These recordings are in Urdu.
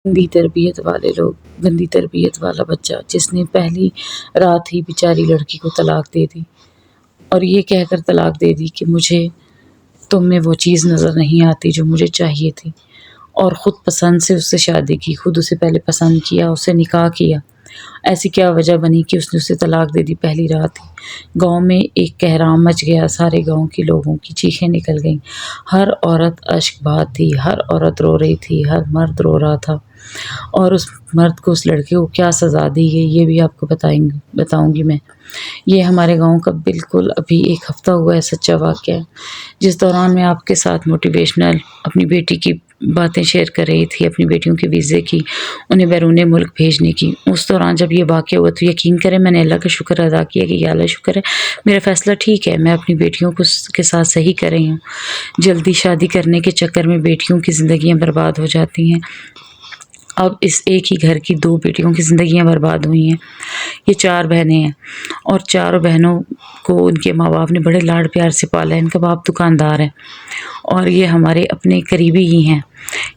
گندی تربیت والے لوگ، گندی تربیت والا بچہ جس نے پہلی رات ہی بیچاری لڑکی کو طلاق دے دی، اور یہ کہہ کر طلاق دے دی کہ مجھے تم میں وہ چیز نظر نہیں آتی جو مجھے چاہیے تھی، اور خود پسند سے اس سے شادی کی، خود اسے پہلے پسند کیا، اسے نکاح کیا۔ ایسی کیا وجہ بنی کہ اس نے اسے طلاق دے دی پہلی رات ہی؟ گاؤں میں ایک کہرام مچ گیا، سارے گاؤں کے لوگوں کی چیخیں نکل گئیں، ہر عورت اشک بہا تھی، ہر عورت رو رہی تھی، ہر مرد رو رہا تھا، اور اس مرد کو، اس لڑکے کو کیا سزا دی گئی یہ بھی آپ کو بتاؤں گی میں۔ یہ ہمارے گاؤں کا بالکل ابھی ایک ہفتہ ہوا ہے سچا واقعہ ہے، جس دوران میں آپ کے ساتھ موٹیویشنل اپنی بیٹی کی باتیں شیئر کر رہی تھی، اپنی بیٹیوں کے ویزے کی، انہیں بیرون ملک بھیجنے کی۔ اس دوران جب یہ واقعہ ہوا تو یقین کریں میں نے اللہ کا شکر ادا کیا کہ یا اللہ شکر ہے میرا فیصلہ ٹھیک ہے، میں اپنی بیٹیوں کے ساتھ صحیح کر رہی ہوں۔ جلدی شادی کرنے کے چکر میں بیٹیوں کی زندگیاں برباد ہو جاتی ہیں۔ اب اس ایک ہی گھر کی 2 بیٹیوں کی زندگیاں برباد ہوئی ہیں۔ یہ 4 بہنیں ہیں، اور چاروں بہنوں کو ان کے ماں باپ نے بڑے لاڈ پیار سے پالا ہے۔ ان کا باپ دکاندار ہے، اور یہ ہمارے اپنے قریبی ہی ہیں۔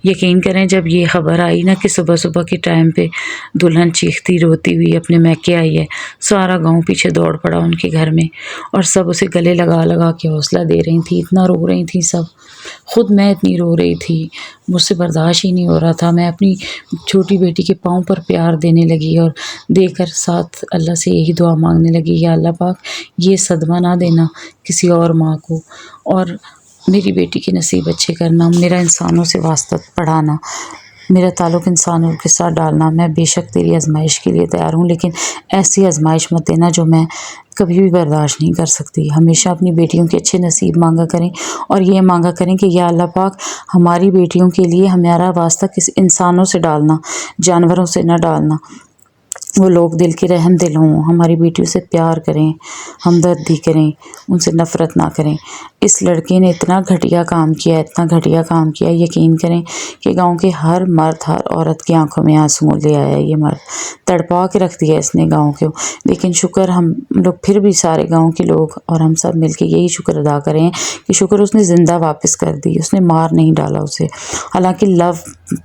یقین کریں جب یہ خبر آئی نا کہ صبح صبح کے ٹائم پہ دلہن چیختی روتی ہوئی اپنے میکے آئی ہے، سارا گاؤں پیچھے دوڑ پڑا ان کے گھر میں، اور سب اسے گلے لگا لگا کے حوصلہ دے رہی تھیں، اتنا رو رہی تھیں سب، خود میں اتنی رو رہی تھی، مجھ سے برداشت ہی نہیں ہو رہا تھا۔ میں اپنی چھوٹی بیٹی کے پاؤں پر پیار دینے لگی، اور دے کر ساتھ اللہ سے یہی دعا مانگنے لگی، یا اللہ پاک یہ صدمہ نہ دینا کسی اور ماں کو، اور میری بیٹی کے نصیب اچھے کرنا، میرا انسانوں سے واسطہ بڑھانا، میرا تعلق انسانوں کے ساتھ ڈالنا۔ میں بے شک تیری آزمائش کے لیے تیار ہوں، لیکن ایسی آزمائش مت دینا جو میں کبھی بھی برداشت نہیں کر سکتی۔ ہمیشہ اپنی بیٹیوں کے اچھے نصیب مانگا کریں، اور یہ مانگا کریں کہ یا اللہ پاک ہماری بیٹیوں کے لیے ہمارا واسطہ کسی انسانوں سے ڈالنا، جانوروں سے نہ ڈالنا۔ وہ لوگ دل کے رحم دل ہوں، ہماری بیٹیوں سے پیار کریں، ہمدردی کریں، ان سے نفرت نہ کریں۔ اس لڑکے نے اتنا گھٹیا کام کیا، اتنا گھٹیا کام کیا، یقین کریں کہ گاؤں کے ہر مرد، ہر عورت کی آنکھوں میں آنسو لے آیا۔ یہ مرد تڑپا کے رکھ دیا اس نے گاؤں کو، لیکن شکر ہم لوگ پھر بھی سارے گاؤں کے لوگ اور ہم سب مل کے یہی شکر ادا کریں کہ شکر اس نے زندہ واپس کر دی، اس نے مار نہیں ڈالا اسے۔ حالانکہ لو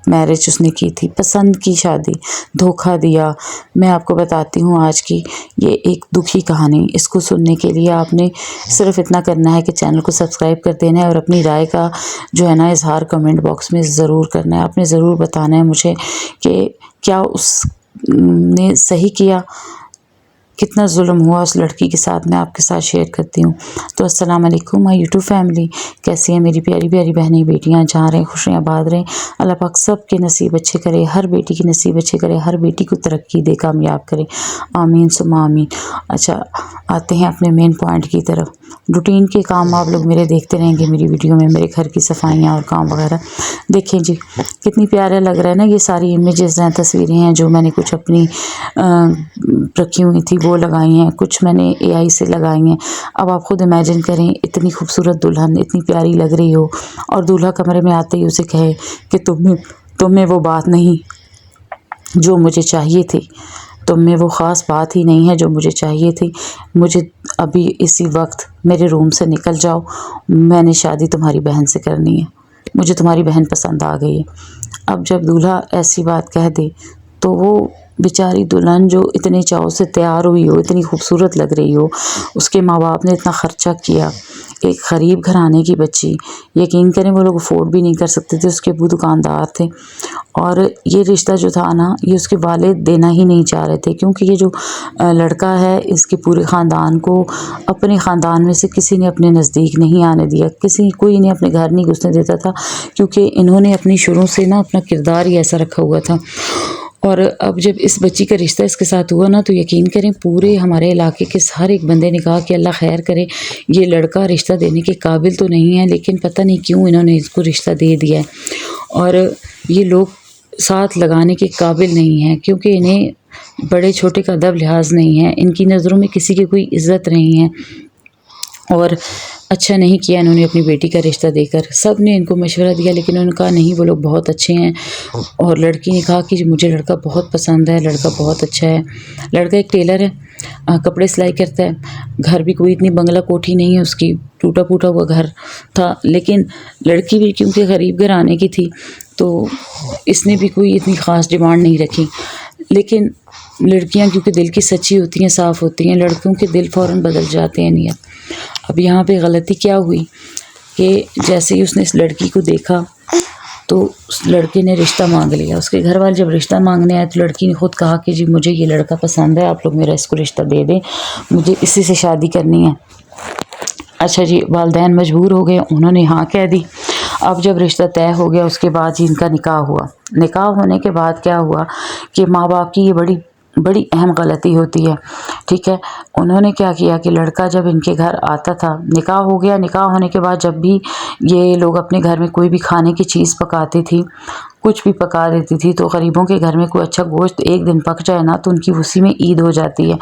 میرج اس نے کی تھی، پسند کی شادی، دھوکہ دیا۔ میں آپ کو بتاتی ہوں آج کی یہ ایک دکھی کہانی، اس کو سننے کے لیے آپ نے صرف اتنا کرنا ہے کہ چینل کو سبسکرائب کر دینا ہے، اور اپنی رائے کا جو ہے نا اظہار کمنٹ باکس میں ضرور کرنا ہے۔ آپ نے ضرور بتانا ہے مجھے کہ کیا اس نے صحیح کیا، کتنا ظلم ہوا اس لڑکی کے ساتھ، میں آپ کے ساتھ شیئر کرتی ہوں۔ تو السلام علیکم مائی یوٹیوب فیملی، کیسی ہیں میری پیاری پیاری بہنیں بیٹیاں، جہاں رہیں خوشیاں آباد رہیں، اللہ پاک سب کے نصیب اچھے کرے، ہر بیٹی کی نصیب اچھے کرے، ہر بیٹی کو ترقی دے، کامیاب کرے، آمین ثم آمین۔ اچھا آتے ہیں اپنے مین پوائنٹ کی طرف۔ روٹین کے کام آپ لوگ میرے دیکھتے رہیں گے میری ویڈیو میں، میرے گھر کی صفائیاں اور کام وغیرہ دیکھیں جی، کتنی پیارا لگ رہا ہے نا۔ یہ ساری امیجز ہیں، تصویریں ہیں جو میں نے کچھ اپنی رکھی ہوئی تھی وہ لگائی ہیں، کچھ میں نے اے آئی سے لگائی ہیں۔ اب آپ خود امیجن کریں اتنی خوبصورت دلہن اتنی پیاری لگ رہی ہو، اور دولہا کمرے میں آتے ہی اسے کہے کہ تم میں وہ بات نہیں جو مجھے چاہیے تھی، تم میں وہ خاص بات ہی نہیں ہے جو مجھے چاہیے تھی، مجھے ابھی اسی وقت میرے روم سے نکل جاؤ، میں نے شادی تمہاری بہن سے کرنی ہے، مجھے تمہاری بہن پسند آ گئی ہے۔ اب جب دولہا ایسی بات کہہ دے تو وہ بیچاری دلہن جو اتنے چاؤ سے تیار ہوئی ہو، اتنی خوبصورت لگ رہی ہو، اس کے ماں باپ نے اتنا خرچہ کیا، ایک غریب گھرانے کی بچی، یقین کریں وہ لوگ افورڈ بھی نہیں کر سکتے تھے، اس کے ابو دکاندار تھے، اور یہ رشتہ جو تھا نا یہ اس کے والد دینا ہی نہیں چاہ رہے تھے، کیونکہ یہ جو لڑکا ہے اس کے پورے خاندان کو، اپنے خاندان میں سے کسی نے اپنے نزدیک نہیں آنے دیا، کوئی انہیں اپنے گھر نہیں گھسنے دیتا تھا، کیونکہ انہوں نے اپنی شروع سے نا اپنا کردار ہی ایسا رکھا ہوا تھا۔ اور اب جب اس بچی کا رشتہ اس کے ساتھ ہوا نا تو یقین کریں پورے ہمارے علاقے کے ہر ایک بندے نے کہا کہ اللہ خیر کرے، یہ لڑکا رشتہ دینے کے قابل تو نہیں ہے لیکن پتہ نہیں کیوں انہوں نے اس کو رشتہ دے دیا ہے، اور یہ لوگ ساتھ لگانے کے قابل نہیں ہیں، کیونکہ انہیں بڑے چھوٹے کا ادب لحاظ نہیں ہے، ان کی نظروں میں کسی کی کوئی عزت نہیں ہے، اور اچھا نہیں کیا انہوں نے اپنی بیٹی کا رشتہ دے کر۔ سب نے ان کو مشورہ دیا لیکن انہوں نے کہا نہیں وہ لوگ بہت اچھے ہیں، اور لڑکی نے کہا کہ مجھے لڑکا بہت پسند ہے، لڑکا بہت اچھا ہے۔ لڑکا ایک ٹیلر ہے، کپڑے سلائی کرتا ہے، گھر بھی کوئی اتنی بنگلہ کوٹھی نہیں ہے اس کی، ٹوٹا پھوٹا ہوا گھر تھا، لیکن لڑکی بھی کیونکہ غریب گھرانے کی تھی تو اس نے بھی کوئی اتنی خاص ڈیمانڈ نہیں رکھی. لیکن لڑکیاں کیونکہ دل کی سچی ہوتی ہیں، صاف ہوتی ہیں، لڑکوں کے دل فوراً بدل جاتے ہیں نیت. اب یہاں پہ غلطی کیا ہوئی کہ جیسے ہی اس نے اس لڑکی کو دیکھا تو اس لڑکے نے رشتہ مانگ لیا. اس کے گھر والے جب رشتہ مانگنے آئے تو لڑکی نے خود کہا کہ جی مجھے یہ لڑکا پسند ہے، آپ لوگ میرا اس کو رشتہ دے دیں، مجھے اسی سے شادی کرنی ہے. اچھا جی، والدین مجبور ہو گئے، انہوں نے ہاں کہہ دی. اب جب رشتہ طے ہو گیا اس کے بعد ہی ان کا نکاح ہوا. نکاح ہونے کے بعد کیا ہوا کہ ماں باپ کی یہ بڑی اہم غلطی ہوتی ہے. ٹھیک ہے، انہوں نے کیا کیا کہ لڑکا جب ان کے گھر آتا تھا، نکاح ہو گیا، نکاح ہونے کے بعد جب بھی یہ لوگ اپنے گھر میں کوئی بھی کھانے کی چیز پکاتی تھی، کچھ بھی پکا دیتی تھی، تو غریبوں کے گھر میں کوئی اچھا گوشت ایک دن پک جائے نا تو ان کی اسی میں عید ہو جاتی ہے.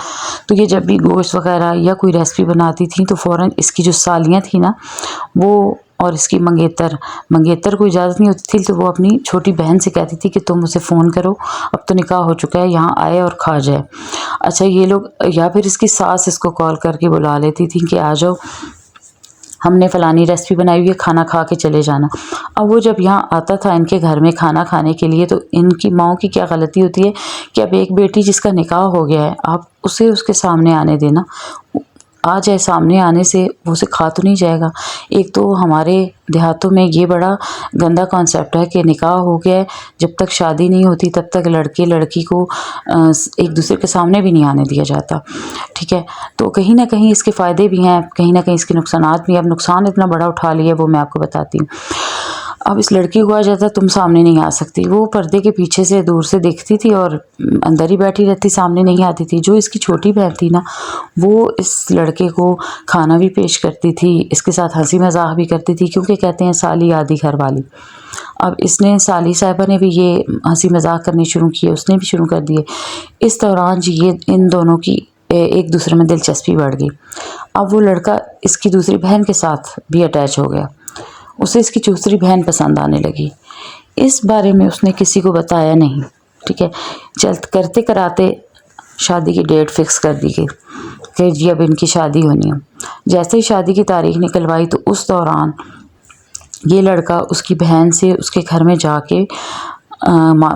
تو یہ جب بھی گوشت وغیرہ یا کوئی ریسپی بناتی تھیں تو فوراً اس کی جو سالیاں تھیں نا وہ، اور اس کی منگیتر کو اجازت نہیں ہوتی تھی تو وہ اپنی چھوٹی بہن سے کہتی تھی کہ تم اسے فون کرو، اب تو نکاح ہو چکا ہے، یہاں آئے اور کھا جائے. اچھا یہ لوگ، یا پھر اس کی ساس اس کو کال کر کے بلا لیتی تھی کہ آ جاؤ، ہم نے فلانی ریسپی بنائی ہوئی ہے، کھانا کھا کے چلے جانا. اب وہ جب یہاں آتا تھا ان کے گھر میں کھانا کھانے کے لیے تو ان کی ماؤں کی کیا غلطی ہوتی ہے کہ اب ایک بیٹی جس کا نکاح ہو گیا ہے آپ اسے اس کے سامنے آنے دینا. آ جائے، سامنے آنے سے وہ اسے کھا تو نہیں جائے گا. ایک تو ہمارے دیہاتوں میں یہ بڑا گندا کانسیپٹ ہے کہ نکاح ہو گیا ہے، جب تک شادی نہیں ہوتی تب تک لڑکے لڑکی کو ایک دوسرے کے سامنے بھی نہیں آنے دیا جاتا. ٹھیک ہے، تو کہیں نہ کہیں اس کے فائدے بھی ہیں، کہیں نہ کہیں اس کے نقصانات بھی ہیں. اب نقصان اتنا بڑا اٹھا لیا وہ میں آپ کو بتاتی ہوں. اب اس لڑکی کو آ جاتا تم سامنے نہیں آ سکتی، وہ پردے کے پیچھے سے دور سے دیکھتی تھی اور اندر ہی بیٹھی رہتی، سامنے نہیں آتی تھی. جو اس کی چھوٹی بہن تھی نا وہ اس لڑکے کو کھانا بھی پیش کرتی تھی، اس کے ساتھ ہنسی مذاق بھی کرتی تھی، کیونکہ کہتے ہیں سالی آدھی گھر والی. اب اس نے، سالی صاحبہ نے بھی یہ ہنسی مذاق کرنی شروع کیے، اس نے بھی شروع کر دیے. اس دوران جی یہ ان دونوں کی ایک دوسرے میں دلچسپی بڑھ گئی. اب وہ لڑکا اس کی دوسری بہن کے ساتھ بھی اٹیچ ہو گیا، اسے اس کی دوسری بہن پسند آنے لگی. اس بارے میں اس نے کسی کو بتایا نہیں. ٹھیک ہے، کرتے کراتے شادی کی ڈیٹ فکس کر دی گئی کہ جی اب ان کی شادی ہونی ہے. جیسے ہی شادی کی تاریخ نکلوائی تو اس دوران یہ لڑکا اس کی بہن سے اس کے گھر میں جا کے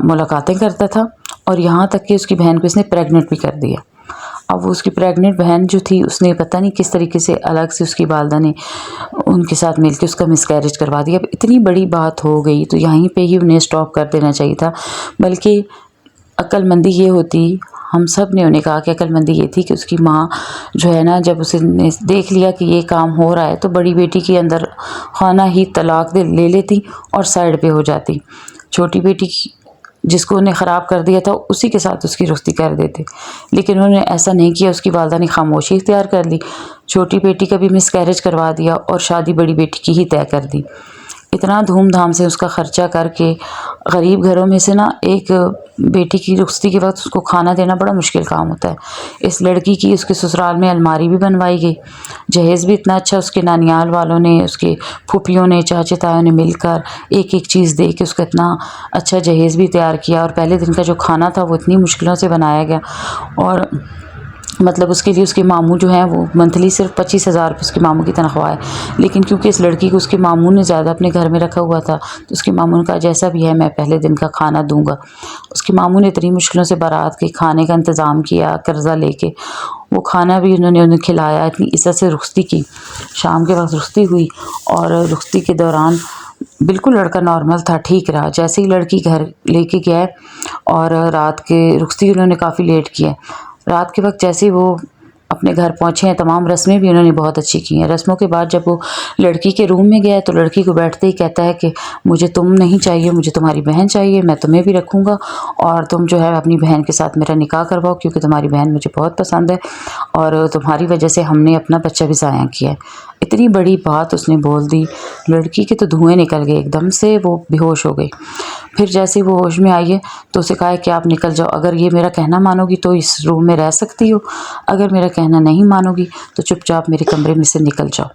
ملاقاتیں کرتا تھا، اور یہاں تک کہ اس کی بہن کو اس نے پریگننٹ بھی کر دیا. اب وہ اس کی پریگننٹ بہن جو تھی اس نے پتہ نہیں کس طریقے سے الگ سے اس کی والدہ نے ان کے ساتھ مل کے اس کا مس کیریج کروا دیا. اب اتنی بڑی بات ہو گئی تو یہیں پہ ہی انہیں اسٹاپ کر دینا چاہیے تھا. بلکہ عقل مندی یہ ہوتی، ہم سب نے انہیں کہا کہ عقل مندی یہ تھی کہ اس کی ماں جو ہے نا جب اسے نے دیکھ لیا کہ یہ کام ہو رہا ہے تو بڑی بیٹی کے اندر خانہ ہی طلاق لے لیتی اور سائڈ پہ ہو جاتی. چھوٹی بیٹی جس کو انہیں خراب کر دیا تھا اسی کے ساتھ اس کی رخصتی کر دیتے. لیکن انہوں نے ایسا نہیں کیا، اس کی والدہ نے خاموشی اختیار کر لی، چھوٹی بیٹی کا بھی مس کیریج کروا دیا اور شادی بڑی بیٹی کی ہی طے کر دی. اتنا دھوم دھام سے اس کا خرچہ کر کے، غریب گھروں میں سے نا ایک بیٹی کی رخصتی کے وقت اس کو کھانا دینا بڑا مشکل کام ہوتا ہے. اس لڑکی کی اس کے سسرال میں الماری بھی بنوائی گئی، جہیز بھی اتنا اچھا اس کے نانیال والوں نے، اس کے پھوپھیوں نے، چاچے تایوں نے مل کر ایک ایک چیز دے کے اس کا اتنا اچھا جہیز بھی تیار کیا. اور پہلے دن کا جو کھانا تھا وہ اتنی مشکلوں سے بنایا گیا، اور مطلب اس کے لیے اس کے ماموں جو ہیں وہ منتھلی صرف 25,000 روپے اس کے ماموں کی تنخواہ ہے. لیکن کیونکہ اس لڑکی کو اس کے ماموں نے زیادہ اپنے گھر میں رکھا ہوا تھا تو اس کے ماموں نے کہا جیسا بھی ہے میں پہلے دن کا کھانا دوں گا. اس کے ماموں نے اتنی مشکلوں سے بارات کے کھانے کا انتظام کیا، قرضہ لے کے وہ کھانا بھی انہوں نے انہیں کھلایا، اتنی عزت سے رخصتی کی. شام کے وقت رخصتی ہوئی اور رخصتی کے دوران بالکل لڑکا نارمل تھا، ٹھیک رہا. جیسے ہی لڑکی گھر لے کے گئے اور رات کے رخصتی انہوں نے کافی لیٹ کی ہے، رات کے وقت جیسے وہ اپنے گھر پہنچے ہیں تمام رسمیں بھی انہوں نے بہت اچھی کی ہیں. رسموں کے بعد جب وہ لڑکی کے روم میں گیا تو لڑکی کو بیٹھتے ہی کہتا ہے کہ مجھے تم نہیں چاہیے، مجھے تمہاری بہن چاہیے، میں تمہیں بھی رکھوں گا اور تم جو ہے اپنی بہن کے ساتھ میرا نکاح کرواؤ کیونکہ تمہاری بہن مجھے بہت پسند ہے اور تمہاری وجہ سے ہم نے اپنا بچہ بھی ضائع کیا ہے. اتنی بڑی بات اس نے بول دی، لڑکی کے تو دھوئیں نکل گئے، ایک دم سے وہ بے ہوش ہو گئی. پھر جیسے وہ ہوش میں آئی ہے تو اسے کہا ہے کہ آپ نکل جاؤ، اگر یہ میرا کہنا مانو گی تو اس روم میں رہ سکتی ہو، اگر میرا کہنا نہیں مانو گی تو چپ چاپ میرے کمرے میں سے نکل جاؤ.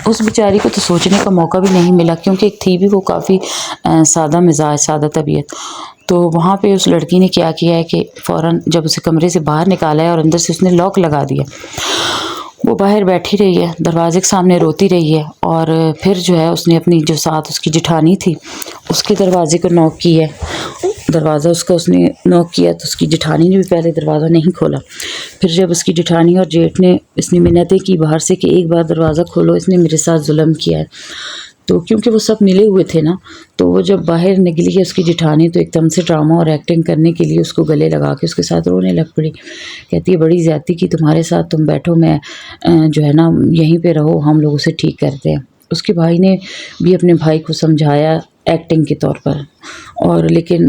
اس بیچاری کو تو سوچنے کا موقع بھی نہیں ملا کیونکہ ایک تھی بھی وہ کافی سادہ مزاج، سادہ طبیعت. تو وہاں پہ اس لڑکی نے کیا کیا ہے کہ فوراً جب اسے کمرے سے باہر نکالا ہے اور اندر سے اس نے لاک لگا دیا، وہ باہر بیٹھی رہی ہے، دروازے کے سامنے روتی رہی ہے، اور پھر جو ہے اس نے اپنی جو ساتھ اس کی جٹھانی تھی اس کے دروازے کو نوک کی ہے، دروازہ اس نے نوک کیا تو اس کی جٹھانی نے بھی پہلے دروازہ نہیں کھولا۔ پھر جب اس کی جٹھانی اور جیٹھ نے اس نے منتیں کی باہر سے کہ ایک بار دروازہ کھولو، اس نے میرے ساتھ ظلم کیا ہے، تو کیونکہ وہ سب ملے ہوئے تھے نا، تو وہ جب باہر نکلی ہے اس کی جٹھانی تو ایک دم سے ڈرامہ اور ایکٹنگ کرنے کے لیے اس کو گلے لگا کے اس کے ساتھ رونے لگ پڑی۔ کہتی ہے بڑی زیادتی کی تمہارے ساتھ، تم بیٹھو، میں جو ہے نا یہیں پہ رہو، ہم لوگ اسے ٹھیک کرتے ہیں۔ اس کے بھائی نے بھی اپنے بھائی کو سمجھایا ایکٹنگ کے طور پر، اور لیکن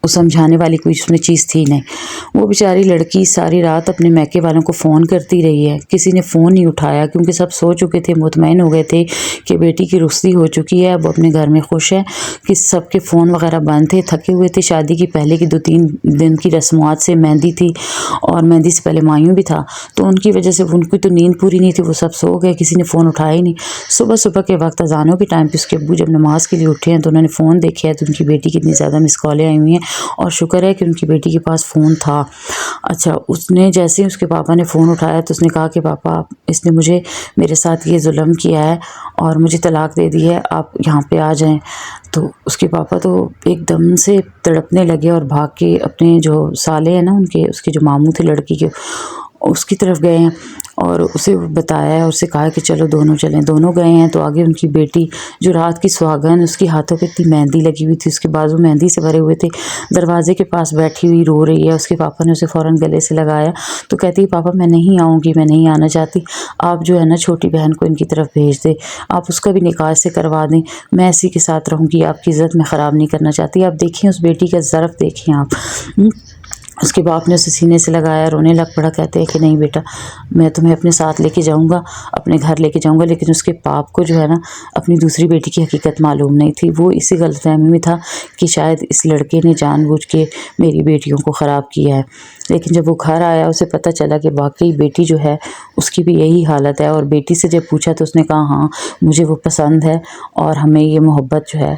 وہ سمجھانے والی کوئی اس میں چیز تھی نہیں۔ وہ بیچاری لڑکی ساری رات اپنے میکے والوں کو فون کرتی رہی ہے، کسی نے فون نہیں اٹھایا کیونکہ سب سو چکے تھے، مطمئن ہو گئے تھے کہ بیٹی کی رخصتی ہو چکی ہے، وہ اپنے گھر میں خوش ہے، کہ سب کے فون وغیرہ بند تھے، تھکے ہوئے تھے، شادی کی پہلے کی 2-3 دن کی رسومات سے مہندی تھی اور مہندی سے پہلے مایوں بھی تھا، تو ان کی وجہ سے ان کی تو نیند پوری نہیں تھی، وہ سب سو گئے، کسی نے فون اٹھایا ہی نہیں۔ صبح کے وقت اذانوں کے ٹائم پہ اس کے ابو جب نماز کے لیے اٹھے ہیں تو انہوں نے فون دیکھا ہے تو ان کی بیٹی کی اتنی زیادہ مس کالیں آئی ہوئی ہیں، اور شکر ہے کہ ان کی بیٹی کے پاس فون تھا۔ اچھا، اس نے جیسے ہی اس کے پاپا نے فون اٹھایا تو اس نے کہا کہ پاپا اس نے میرے ساتھ یہ ظلم کیا ہے اور مجھے طلاق دے دی ہے، آپ یہاں پہ آ جائیں۔ تو اس کے پاپا تو ایک دم سے تڑپنے لگے اور بھاگ کے اپنے جو سالے ہیں نا اس کے جو ماموں تھے لڑکی کے، اس کی طرف گئے ہیں اور اسے بتایا ہے، اسے کہا کہ چلو دونوں چلیں۔ دونوں گئے ہیں تو آگے ان کی بیٹی جو رات کی سہاگن، اس کی ہاتھوں پہ اتنی مہندی لگی ہوئی تھی، اس کے بازو مہندی سے بھرے ہوئے تھے، دروازے کے پاس بیٹھی ہوئی رو رہی ہے۔ اس کے پاپا نے اسے فوراً گلے سے لگایا تو کہتی ہے پاپا میں نہیں آؤں گی، میں نہیں آنا چاہتی، آپ جو ہے نا چھوٹی بہن کو ان کی طرف بھیج دیں، آپ اس کا بھی نکاح سے کروا دیں، میں اسی کے ساتھ رہوں گی، آپ کی عزت میں خراب نہیں کرنا چاہتی۔ آپ دیکھیں اس بیٹی کا ظرف دیکھیں آپ۔ اس کے باپ نے اسے سینے سے لگایا، رونے لگ پڑا، کہتے ہیں کہ نہیں بیٹا میں تمہیں اپنے ساتھ لے کے جاؤں گا، اپنے گھر لے کے جاؤں گا۔ لیکن اس کے باپ کو جو ہے نا اپنی دوسری بیٹی کی حقیقت معلوم نہیں تھی، وہ اسی غلط فہمی میں تھا کہ شاید اس لڑکے نے جان بوجھ کے میری بیٹیوں کو خراب کیا ہے۔ لیکن جب وہ گھر آیا اسے پتہ چلا کہ واقعی بیٹی جو ہے اس کی بھی یہی حالت ہے، اور بیٹی سے جب پوچھا تو اس نے کہا ہاں مجھے وہ پسند ہے، اور ہمیں یہ محبت جو ہے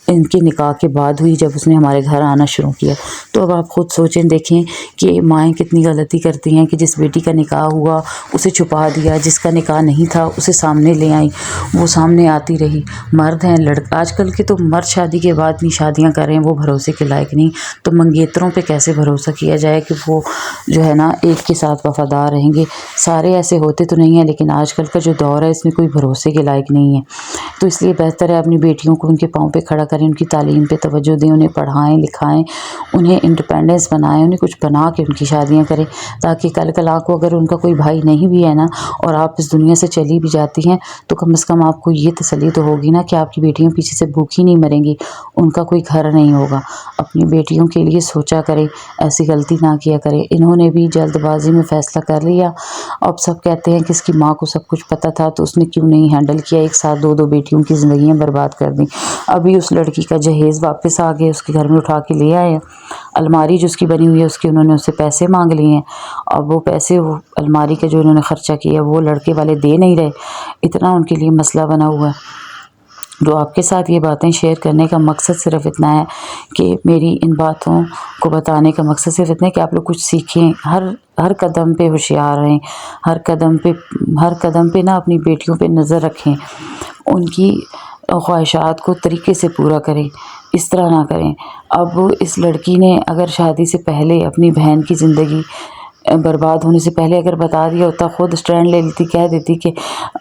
ان کے نکاح کے بعد ہوئی جب اس نے ہمارے گھر آنا شروع کیا۔ تو اب آپ خود سوچیں دیکھیں کہ مائیں کتنی غلطی کرتی ہیں کہ جس بیٹی کا نکاح ہوا اسے چھپا دیا، جس کا نکاح نہیں تھا اسے سامنے لے آئیں، وہ سامنے آتی رہی۔ مرد ہیں آج کل کے تو مرد شادی کے بعد اتنی شادیاں کر رہے ہیں وہ بھروسے کے لائق نہیں، تو منگیتروں پہ کیسے بھروسہ کیا جائے کہ وہ جو ہے نا ایک کے ساتھ وفادار رہیں گے۔ سارے ایسے ہوتے تو نہیں ہیں لیکن آج کل کا جو دور ہے اس میں کوئی بھروسے کے لائق نہیں ہے۔ تو اس لیے بہتر ہے اپنی بیٹیوں کو ان کے پاؤں پہ کھڑا کریں، ان کی تعلیم پہ توجہ دیں، انہیں پڑھائیں لکھائیں، انہیں انڈیپینڈنس بنائیں، انہیں کچھ بنا کے ان کی شادیاں کریں، تاکہ کل کو اگر ان کا کوئی بھائی نہیں بھی ہے نا اور آپ اس دنیا سے چلی بھی جاتی ہیں تو کم از کم آپ کو یہ تسلی تو ہوگی نا کہ آپ کی بیٹیاں پیچھے سے بھوکی نہیں مریں گی، ان کا کوئی گھر نہیں ہوگا۔ اپنی بیٹیوں کے لیے سوچا کریں، ایسی غلطی نہ کیا کریں۔ انہوں نے بھی جلد بازی میں فیصلہ کر لیا۔ اب سب کہتے ہیں کہ اس کی ماں کو سب کچھ پتہ تھا تو اس نے کیوں نہیں ہینڈل کیا، ایک ساتھ دو بیٹیوں کی زندگیاں برباد کر دیں۔ ابھی اس لڑکی کا جہیز واپس آ گئے، اس کے گھر میں اٹھا کے لے آئے، الماری جو اس کی بنی ہوئی ہے اس کے انہوں نے اس سے پیسے مانگ لیے ہیں۔ اب وہ پیسے وہ الماری کا جو انہوں نے خرچہ کیا وہ لڑکے والے دے نہیں رہے، اتنا ان کے لیے مسئلہ بنا ہوا ہے۔ جو آپ کے ساتھ یہ باتیں شیئر کرنے کا مقصد صرف اتنا ہے کہ میری ان باتوں کو بتانے کا مقصد صرف اتنا ہے کہ آپ لوگ کچھ سیکھیں، ہر قدم پہ ہوشیار رہیں، ہر قدم پہ نا اپنی بیٹیوں پہ نظر رکھیں، ان کی خواہشات کو طریقے سے پورا کریں، اس طرح نہ کریں۔ اب اس لڑکی نے اگر شادی سے پہلے اپنی بہن کی زندگی برباد ہونے سے پہلے اگر بتا دیا ہوتا، خود اسٹینڈ لے لیتی، کہہ دیتی کہ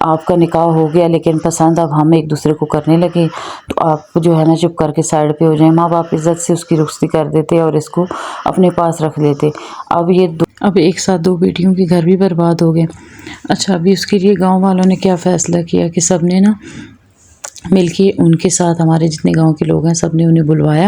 آپ کا نکاح ہو گیا لیکن پسند اب ہم ایک دوسرے کو کرنے لگے، تو آپ جو ہے نا چپ کر کے سائڈ پہ ہو جائیں، ماں باپ عزت سے اس کی رخصتی کر دیتے اور اس کو اپنے پاس رکھ لیتے۔ اب ایک ساتھ 2 بیٹیوں کے گھر بھی برباد ہو گئے۔ اچھا، ابھی اس کے لیے گاؤں والوں نے کیا فیصلہ کیا کہ سب نے نا مل کے ان کے ساتھ، ہمارے جتنے گاؤں کے لوگ ہیں سب نے انہیں بلوایا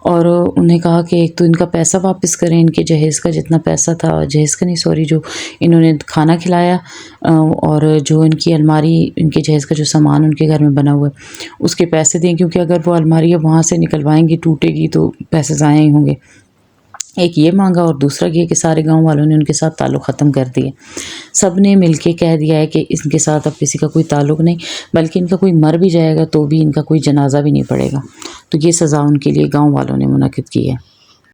اور انہیں کہا کہ ایک تو ان کا پیسہ واپس کریں، ان کے جہیز کا جتنا پیسہ تھا، جہیز کا نہیں سوری، جو انہوں نے کھانا کھلایا اور جو ان کی الماری، ان کے جہیز کا جو سامان ان کے گھر میں بنا ہوا ہے اس کے پیسے دیں، کیونکہ اگر وہ الماری وہاں سے نکلوائیں گی ٹوٹے گی تو پیسے ضائع ہی ہوں گے۔ ایک یہ مانگا اور دوسرا یہ کہ سارے گاؤں والوں نے ان کے ساتھ تعلق ختم کر دیا، سب نے مل کے کہہ دیا ہے کہ ان کے ساتھ اب کسی کا کوئی تعلق نہیں، بلکہ ان کا کوئی مر بھی جائے گا تو بھی ان کا کوئی جنازہ بھی نہیں پڑے گا۔ تو یہ سزا ان کے لیے گاؤں والوں نے منعقد کی ہے۔